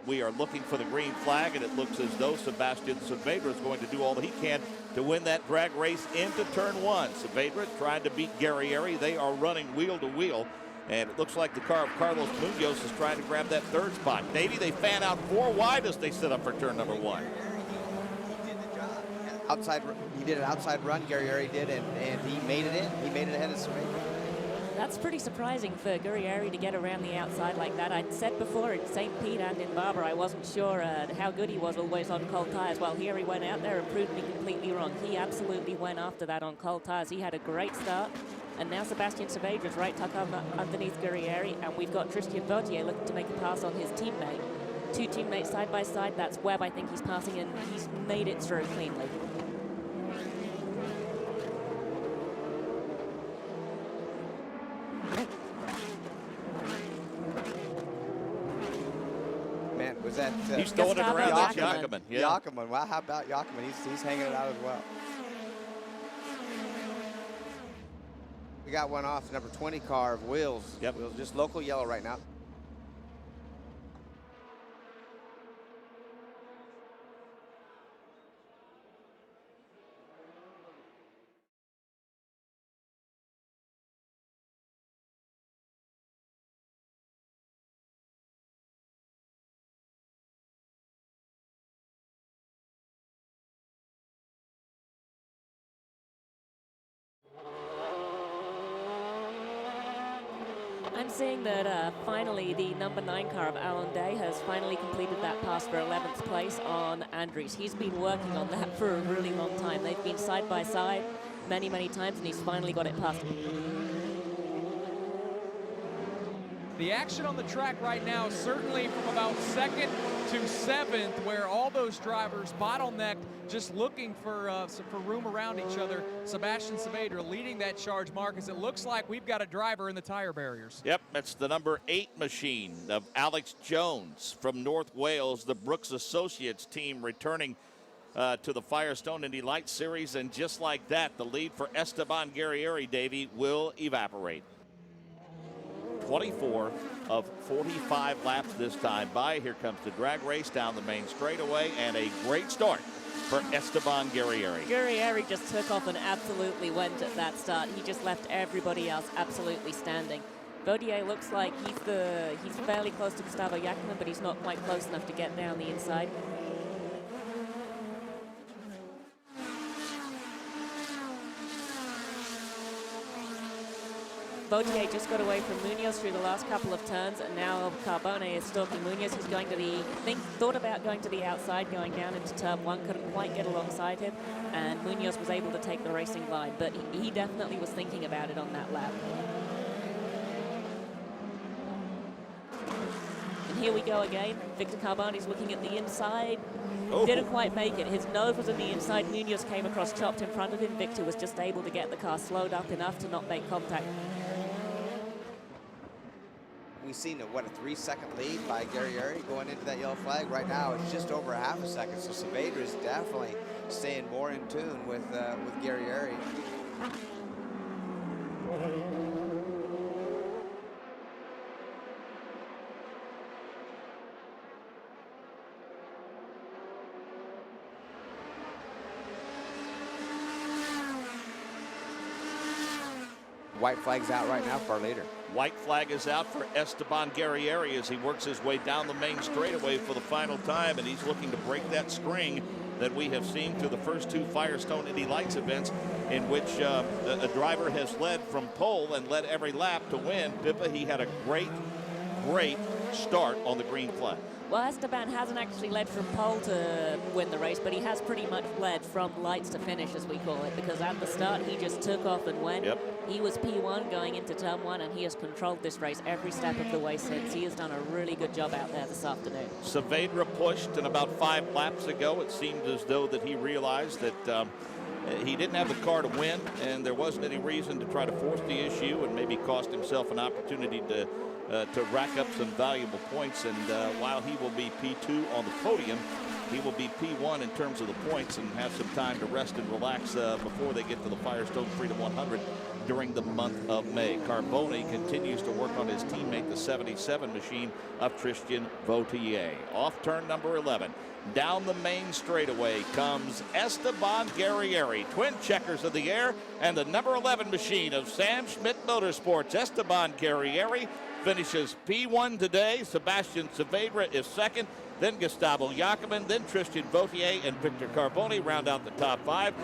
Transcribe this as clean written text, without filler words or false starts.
we are looking for the green flag, and it looks as though Sebastian Saavedra is going to do all that he can to win that drag race into turn one. Saavedra trying to beat Guerrieri. They are running wheel to wheel, and it looks like the car of Carlos Munoz is trying to grab that third spot. Davey, they fan out 4 wide as they set up for turn number 1. He did the job. He did an outside run, Guerrieri did, and he made it in. He made it ahead of Saavedra. That's pretty surprising for Guerrieri to get around the outside like that. I'd said before in St. Pete and in Barber, I wasn't sure how good he was always on cold tires. Well, here he went out there and proved me completely wrong. He absolutely went after that on cold tires. He had a great start. And now Sebastian Saavedra's right tuck underneath Guerrieri, and we've got Tristan Vautier looking to make a pass on his teammate. 2 teammates side by side. That's Webb, I think he's passing, and he's made it through cleanly. Man, was that... he's throwing it around Jakoman. Yeah. Jakoman. Wow, how about Jakoman? He's hanging it out as well. We got one off, number 20 car of Wheels. Yep. Wheels, just local yellow right now. I'm seeing that finally the number 9 car of Alan Day has finally completed that pass for 11th place on Andrews. He's been working on that for a really long time. They've been side by side many, many times, and he's finally got it past him. The action on the track right now, certainly from about 2nd to 7th, where all those drivers bottlenecked, just looking for room around each other. Sebastian Saavedra leading that charge, Marcus. It looks like we've got a driver in the tire barriers. Yep, that's the number 8 machine of Alex Jones from North Wales, the Brooks Associates team returning to the Firestone Indy Light Series. And just like that, the lead for Esteban Guerrieri, Davey, will evaporate. 24 of 45 laps this time by. Here comes the drag race down the main straightaway, and a great start for Esteban Guerrieri. Guerrieri just took off and absolutely went at that start. He just left everybody else absolutely standing. Vautier looks like he's fairly close to Gustavo Jackman, but he's not quite close enough to get down the inside. Vautier just got away from Munoz through the last couple of turns, and now Carbone is stalking Munoz. He's going to thought about going to the outside, going down into turn 1, couldn't quite get alongside him, and Munoz was able to take the racing line, but he definitely was thinking about it on that lap. And here we go again. Victor Carbone's looking at the inside. Oh. Didn't quite make it. His nose was on the inside. Munoz came across, chopped in front of him. Victor was just able to get the car slowed up enough to not make contact. We've seen a 3-second lead by Guerrieri going into that yellow flag. Right now, it's just over a half a second. So Saavedra is definitely staying more in tune with Guerrieri. White flag's out right now for our leader. White flag is out for Esteban Guerrieri as he works his way down the main straightaway for the final time, and he's looking to break that string that we have seen through the first 2 Firestone Indy Lights events, in which a driver has led from pole and led every lap to win. Pippa, he had a great start on the green flag. Well, Esteban hasn't actually led from pole to win the race, but he has pretty much led from lights to finish, as we call it, because at the start he just took off and went. Yep. He was P1 going into turn 1, and he has controlled this race every step of the way since. He has done a really good job out there this afternoon. Saavedra pushed, and about 5 laps ago it seemed as though that he realized that he didn't have the car to win, and there wasn't any reason to try to force the issue and maybe cost himself an opportunity to rack up some valuable points. And while he will be P2 on the podium, he will be P1 in terms of the points and have some time to rest and relax before they get to the Firestone Freedom 100 during the month of May. Carboni continues to work on his teammate, the 77 machine of Tristan Vautier. Off turn number 11. Down the main straightaway comes Esteban Guerrieri. Twin checkers of the air and the number 11 machine of Sam Schmidt Motorsports. Esteban Guerrieri finishes P1 today. Sebastian Saavedra is second. Then Gustavo Jacobin, then Tristan Vautier and Victor Carboni round out the top 5.